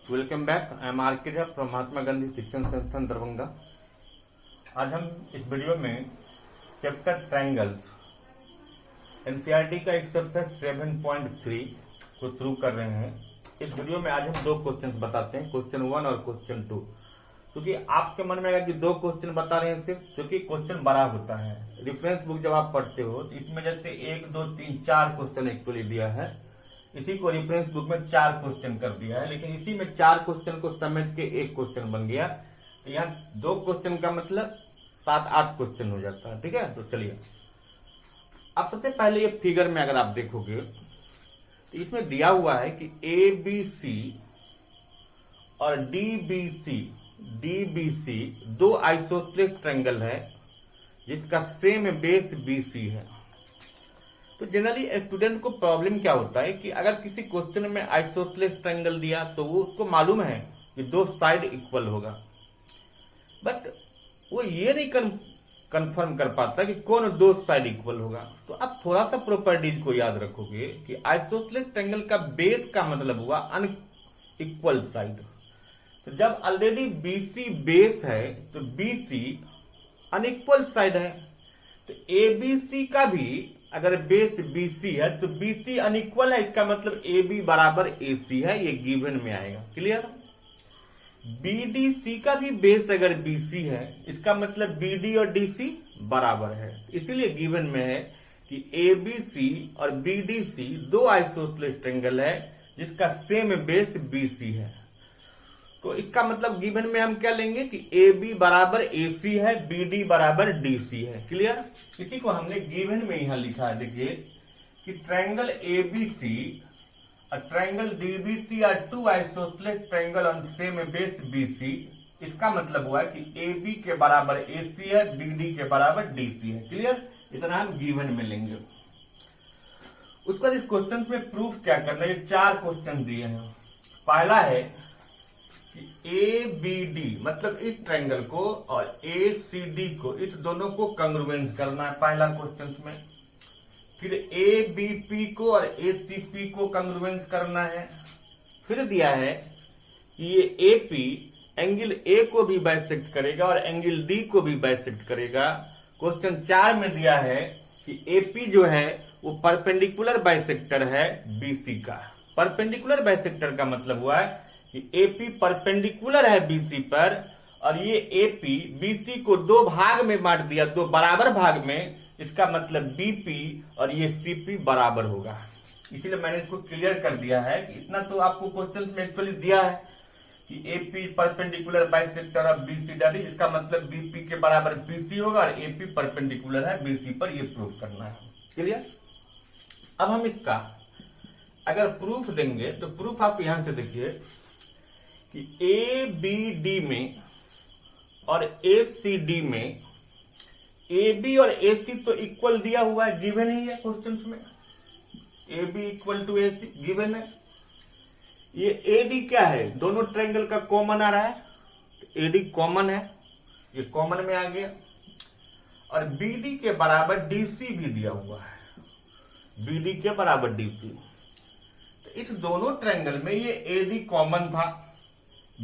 Welcome back. I am R K. Jha from Mahatma Gandhi Shikshan Sansthan Darbhanga. आज हम इस वीडियो में चैप्टर ट्रायंगल्स एनसीईआरटी का एक्सरसाइज 7.3 को शुरू कर रहे हैं। इस वीडियो में आज हम दो क्वेश्चन बताते हैं, क्वेश्चन 1 और क्वेश्चन 2। क्योंकि आपके मन में आएगा कि दो क्वेश्चन बता रहे हैं सिर्फ, क्योंकि क्वेश्चन बड़ा होता है। रेफरेंस बुक जब आप पढ़ते हो तो इसमें जैसे 1, 2, 3, 4 क्वेश्चन एक्चुअली दिया है, इसी को रेफरेंस बुक में 4 क्वेश्चन कर दिया है, लेकिन इसी में 4 क्वेश्चन को समेट के एक क्वेश्चन बन गया। तो यहाँ 2 क्वेश्चन का मतलब 7-8 क्वेश्चन हो जाता है। ठीक है, तो चलिए अब सबसे पहले ये फिगर में अगर आप देखोगे तो इसमें दिया हुआ है कि ABC और DBC दो आइसोसेलेस ट्रायंगल है जिसका सेम बेस BC है। तो जनरली स्टूडेंट को प्रॉब्लम क्या होता है कि अगर किसी क्वेश्चन में आइसोसेलेस ट्रायंगल दिया तो वो उसको मालूम है कि दो साइड इक्वल होगा, बट वो ये नहीं कंफर्म कर पाता कि कौन दो साइड इक्वल होगा। तो आप थोड़ा सा प्रॉपर्टीज को याद रखोगे कि आइसोसेलेस ट्रायंगल का बेस का मतलब हुआ अनइक्वल साइड। तो जब ऑलरेडी BC बेस है तो BC अनइक्वल साइड है, तो ABC का भी अगर बेस BC है तो BC अनइक्वल है, इसका मतलब AB बराबर AC है, ये गिवन में आएगा। क्लियर? BDC का भी बेस अगर BC है, इसका मतलब BD और DC बराबर है, इसीलिए गिवन में है कि ABC और BDC दो आइसोसेलेस ट्रायंगल है जिसका सेम बेस BC है। तो इसका मतलब गिवन में हम क्या लेंगे कि AB बराबर AC है, BD बराबर DC है। क्लियर? इसी को हमने गिवन में यहां लिखा है, देखिए कि ट्रायंगल ABC और triangle DBC are two isosceles triangle on same base BC। इसका मतलब हुआ कि AB के बराबर AC है, BD के बराबर DC है। क्लियर? इतना हम गिवन में लेंगे। उसके बाद इस क्वेश्चन में प्रूफ क्या करना है, 4 क्वेश्चन दिए हैं। पहला है ABD मतलब इस ट्रायंगल को और ACD को, इस दोनों को कंग्रुएंस करना है पहला क्वेश्चन में। फिर ABP को और ACP को कंग्रुएंस करना है। फिर दिया है कि ये AP एंगल A को भी बाइसेक्ट करेगा और एंगल D को भी बाइसेक्ट करेगा। क्वेश्चन 4 में दिया है कि AP जो है वो परपेंडिकुलर बाइसेक्टर है BC का। परपेंडिकुलर बाइसेक्टर का मतलब हुआ है कि AP परपेंडिकुलर है BC पर, और ये AP BC को दो भाग में बांट दिया, दो बराबर भाग में। इसका मतलब BP और ये CP बराबर होगा। इसीलिए मैंने इसको क्लियर कर दिया है कि इतना तो आपको क्वेश्चन में एक्चुअली दिया है कि AP perpendicular bisector of BC that is, इसका मतलब BP के बराबर BC होगा और AP परपेंडिकुलर है BC पर, ये प्रूफ करना है। क्लियर? अब हम इसका अगर प्रूफ देंगे तो प्रूफ आप यहां से देखिए कि ABD में और ACD में AB और AC तो इक्वल दिया हुआ है, गिवन ही है क्वेश्चन में। AB equal to AC given है। ये AD क्या है, दोनों ट्रायंगल का कॉमन आ रहा है, AD कॉमन है, ये कॉमन में आ गया। और BD के बराबर DC भी दिया हुआ है, BD के बराबर DC। तो इस दोनों ट्रायंगल में ये AD कॉमन था,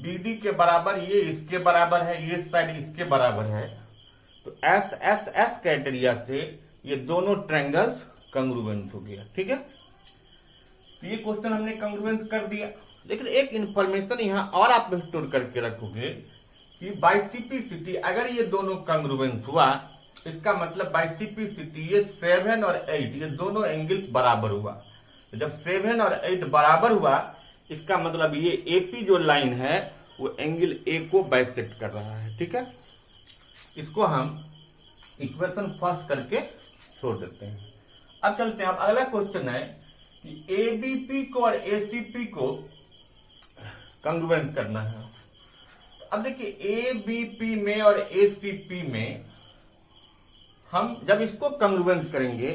BD के बराबर, ये इसके बराबर है, ये साइड इसके बराबर है। तो S क्राइटेरिया से ये दोनों ट्रायंगल्स कंग्रुएंस हो गया। ठीक है, तो ये क्वेश्चन हमने कंग्रुएंस कर दिया। लेकिन एक इंफॉर्मेशन यहां और आप स्टोर करके रखोगे कि बाइसिपिसिटी, अगर ये दोनों कंग्रुएंस हुआ, इसका मतलब बाइसिपिसिटी ये 7 और 8 ये दोनों एंगल्स बराबर हुआ। तो जब 7 और 8 बराबर हुआ, इसका मतलब ये AP जो लाइन है वो एंगल A को बाइसेक्ट कर रहा है। ठीक है, इसको हम इक्वेशन फर्स्ट करके छोड़ देते हैं। अब चलते हैं, अब अगला क्वेश्चन है कि ABP को और ACP को कंग्रुएंस करना है। अब देखिए ABP में और ACP में हम जब इसको कंग्रुएंस करेंगे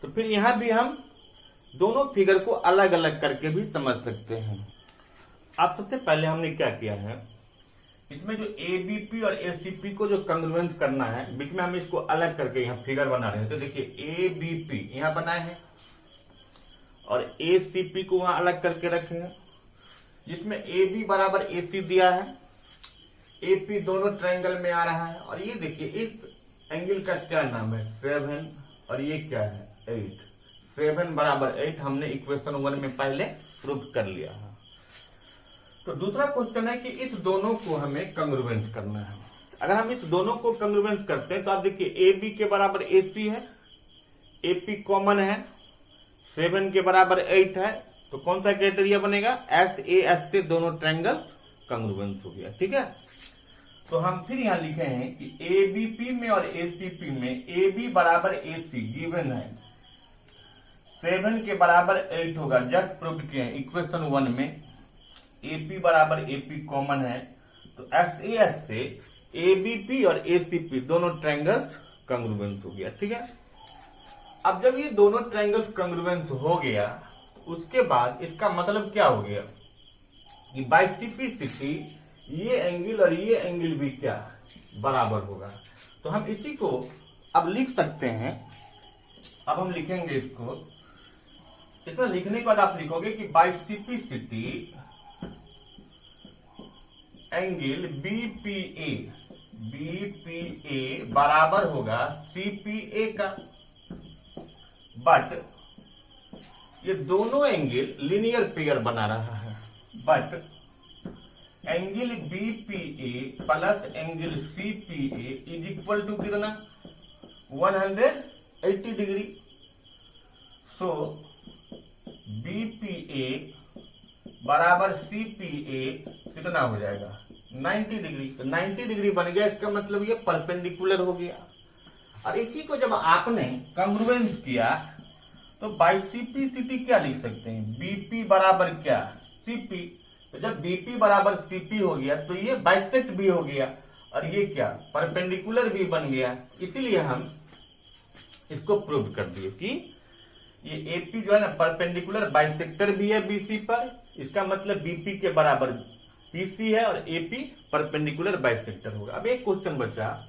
तो फिर यहां भी हम दोनों फिगर को अलग अलग करके भी समझ सकते हैं। अब सबसे पहले हमने क्या किया है, इसमें जो ABP और ACP को जो कंग्रुएंस करना है, बीच में हम इसको अलग करके यहाँ फिगर बना रहे हैं। तो देखिए ABP यहाँ बनाए हैं और ACP को वहां अलग करके रखे हैं। जिसमें ए बी बराबर ए सी दिया है, ए पी दोनों ट्रायंगल में आ रहा है। और ये देखिए इस एंगल का क्या नाम है, 7, और ये क्या है 8। 7 बराबर 8 हमने इक्वेशन 1 में पहले प्रूव कर लिया है। तो दूसरा क्वेश्चन है कि इस दोनों को हमें कंग्रुएंस करना है। अगर हम इस दोनों को कंग्रुएंस करते हैं तो आप देखिए ए बी के बराबर ए सी है, ए पी कॉमन है, 7 के बराबर 8 है, तो कौन सा क्राइटेरिया बनेगा, एस ए एस से दोनों ट्रायंगल कंग्रुएंस हो गया। ठीक है, तो हम फिर यहां लिखे हैं कि ए बी पी में और ए सी पी में ए बी बराबर ए सी गिवन है, 7 के बराबर 8 होगा, जस्ट प्रूव किए हैं इक्वेशन 1 में। ए पी बराबर ए पी कॉमन है, तो एस ए एस से ए बी पी और ए सी पी दोनों ट्रायंगल्स कंग्रुएंस हो गया। ठीक है, अब जब ये दोनों ट्रायंगल्स कंग्रुएंस हो गया, उसके बाद इसका मतलब क्या हो गया कि बाय सिटी ये एंगल और ये एंगल भी क्या बराबर होगा। तो हम इसी को अब लिख सकते हैं। अब हम लिखेंगे इसको, इतना लिखने के बाद आप लिखोगे कि बाय सिटी एंगल बीपीए बराबर होगा सीपीए का। बट ये दोनों एंगल लीनियर पेयर बना रहा है, but angle BPA plus angle CPA is equal to कितना, 180 डिग्री। सो बीपीए बराबर सीपीए कितना हो जाएगा, 90 डिग्री। तो 90 डिग्री बन गया, इसका मतलब ये परपेंडिकुलर हो गया। और इसी को जब आपने कंग्रुएंस किया तो बाई सीपी क्या लिख सकते हैं, बीपी बराबर क्या, सीपी। तो जब बीपी बराबर सीपी हो गया तो ये बाइसेक्ट भी हो गया और ये क्या परपेंडिकुलर भी बन गया। इसीलिए हम इसको प्रूव कर दिए कि ये एपी जो है ना परपेंडिकुलर बाइसेक्टर भी है बीसी पर, इसका मतलब बीपी के बराबर पीसी है और एपी परपेंडिकुलर बाइसेक्टर होगा। अब एक क्वेश्चन बचा,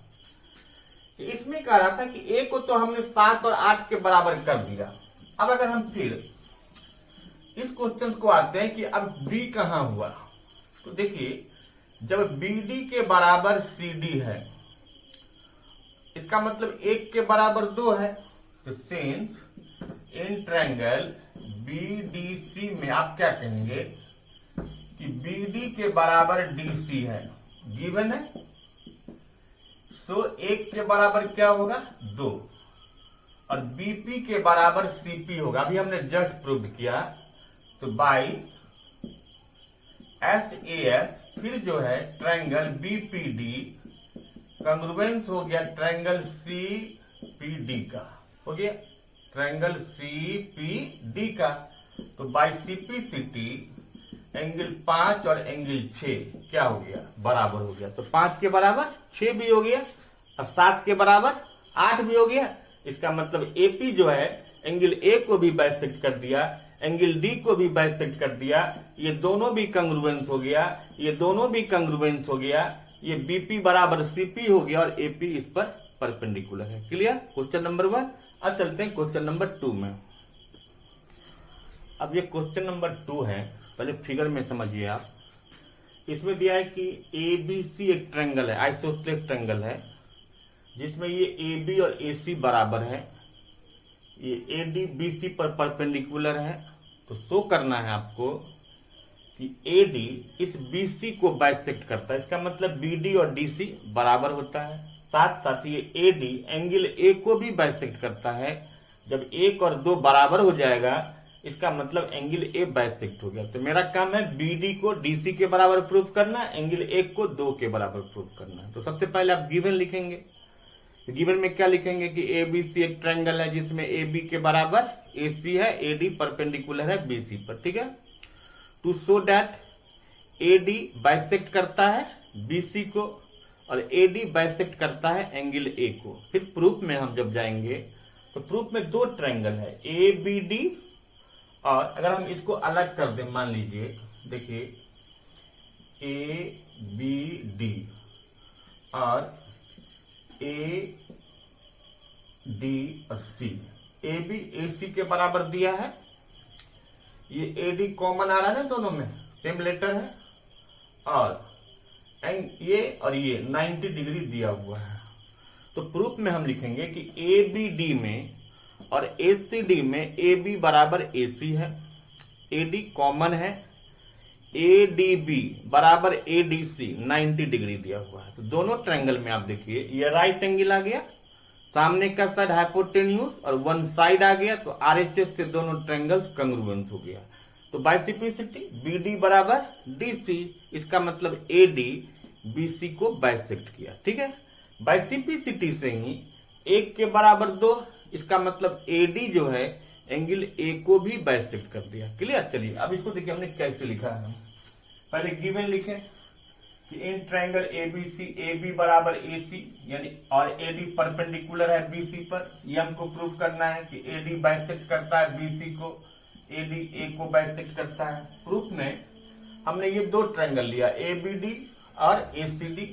इसमें कह रहा था कि ए को तो हमने 7 और 8 के बराबर कर दिया। अब अगर हम फिर इस क्वेश्चन को आते हैं कि अब बी कहां हुआ, तो देखिए जब बीडी के बराबर सीडी है, इसका मतलब 1 के बराबर 2 है। तो सिंस इन ट्रायंगल बीडीसी में आप क्या कहेंगे कि बीडी के बराबर डीसी है, गिवन है। सो 1 के बराबर क्या होगा, 2, और बीपी के बराबर सीपी होगा। अभी हमने जस्ट प्रूव किया। तो बाई एस ए एस फिर जो है ट्रायंगल बीपीडी कंग्रुएंस हो गया ट्रायंगल सीपीडी का, हो गया ट्रायंगल सीपीडी का। तो बाई सीपी एंगल 5 और एंगल 6 क्या हो गया, बराबर हो गया। तो 5 के बराबर 6 भी हो गया और 7 के बराबर 8 भी हो गया। इसका मतलब एपी जो है एंगल ए को भी बाइसेक्ट कर दिया, एंगल डी को भी बाइसेक्ट कर दिया, ये दोनों भी कंग्रुएंस हो गया, ये दोनों भी कंग्रुएंस हो गया, ये बीपी बराबर सीपी हो गया और एपी इस पर परपेंडिकुलर है। Clear, question number 1। अब चलते हैं क्वेश्चन नंबर 2 में। अब ये क्वेश्चन नंबर 2 है, पहले फिगर में समझिए आप। इसमें दिया है कि एबीसी एक ट्रायंगल है, आइसोसेलेस ट्रायंगल है, जिसमें ये AB और AC बराबर है, ये AD BC पर परपेंडिकुलर है। तो शो करना है आपको कि AD इस BC को बाइसेक्ट करता है, इसका मतलब BD और DC बराबर होता है। साथ साथ ये AD एंगल A को भी बाइसेक्ट करता है। जब 1 और 2 बराबर हो जाएगा, इसका मतलब एंगल A बाइसेक्ट हो गया। तो मेरा काम है BD को DC के बराबर प्रूफ करना, एंगल A को 2 के बराबर प्रूफ करना। तो सबसे पहले आप गिवन लिखेंगे। गिवन में क्या लिखेंगे कि एबीसी एक ट्रायंगल है जिसमें AB के बराबर AC है, AD परपेंडिकुलर है BC पर। ठीक है, to show that AD bisect करता है BC को और AD बाइसेक्ट करता है एंगल A को। फिर प्रूफ में हम जब जाएंगे तो प्रूफ में 2 ट्रायंगल है ABD, और अगर हम इसको अलग कर दें, मान लीजिए देखिए ABD और AD और C, AB AC के बराबर दिया है, ये AD कॉमन आ रहा है ना दोनों में, सेम लेटर है, और ये और ये 90 डिग्री दिया हुआ है। तो प्रूफ में हम लिखेंगे कि ABD में और ACD में AB बराबर AC है, AD कॉमन है, ADB बराबर ADC 90 डिग्री दिया हुआ है। तो दोनों ट्रायंगल में आप देखिए ये राइट एंगल आ गया, सामने का साइड हाइपोटेन्यूज और वन साइड आ गया, तो RHS से दोनों ट्रायंगल्स कंग्रुएंट हो गया। तो बाइसिपिसिटी BD बराबर DC, इसका मतलब AD BC को बाइसेक्ट किया। ठीक है, बाइसिपिसिटी से ही 1 के बराबर 2, इसका मतलब AD जो है एंगल A को भी बाइसेक्ट कर दिया। क्लियर। चलिए अब इसको देखिए हमने कैसे लिखा है। पहले गिवन लिखे कि इन ट्रायंगल ABC AB बराबर AC यानी और AD परपेंडिकुलर है BC पर, ये हमको प्रूव करना है कि AD बाइसेक्ट करता है BC को, AD A को बाइसेक्ट करता है। प्रूफ में हमने ये दो ट्रायंगल लिया ABD और ACD,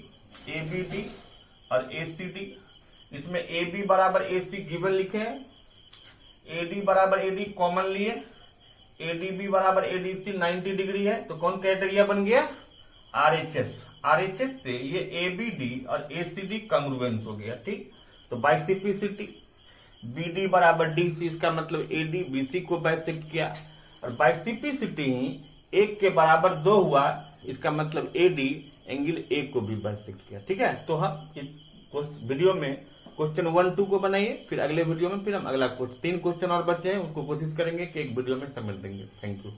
ABD और ACD, इसमें AB बराबर AC गिवन लिखे हैं, AD बराबर AD कॉमन लिए, ADB बराबर ADC 90 डिग्री है, तो कौन क्राइटेरिया बन गया? RHS। RHS से ये ABD और ACD कंग्रुएंस हो गया। ठीक, तो बाइसिपिसिटी BD बराबर DC, इसका मतलब AD BC को बाइसेक्ट किया, और बाइसिपिसिटी ही 1 के बराबर 2 हुआ, इसका मतलब AD एंगल A को भी बाइसेक्ट किया। ठीक है, तो हम इस वीडियो में क्वेश्चन 1, 2 को बनाइए, फिर अगले वीडियो में फिर हम अगला 3 क्वेश्चन और बचे हैं उसको कोशिश करेंगे कि एक वीडियो में समझ देंगे। Thank you.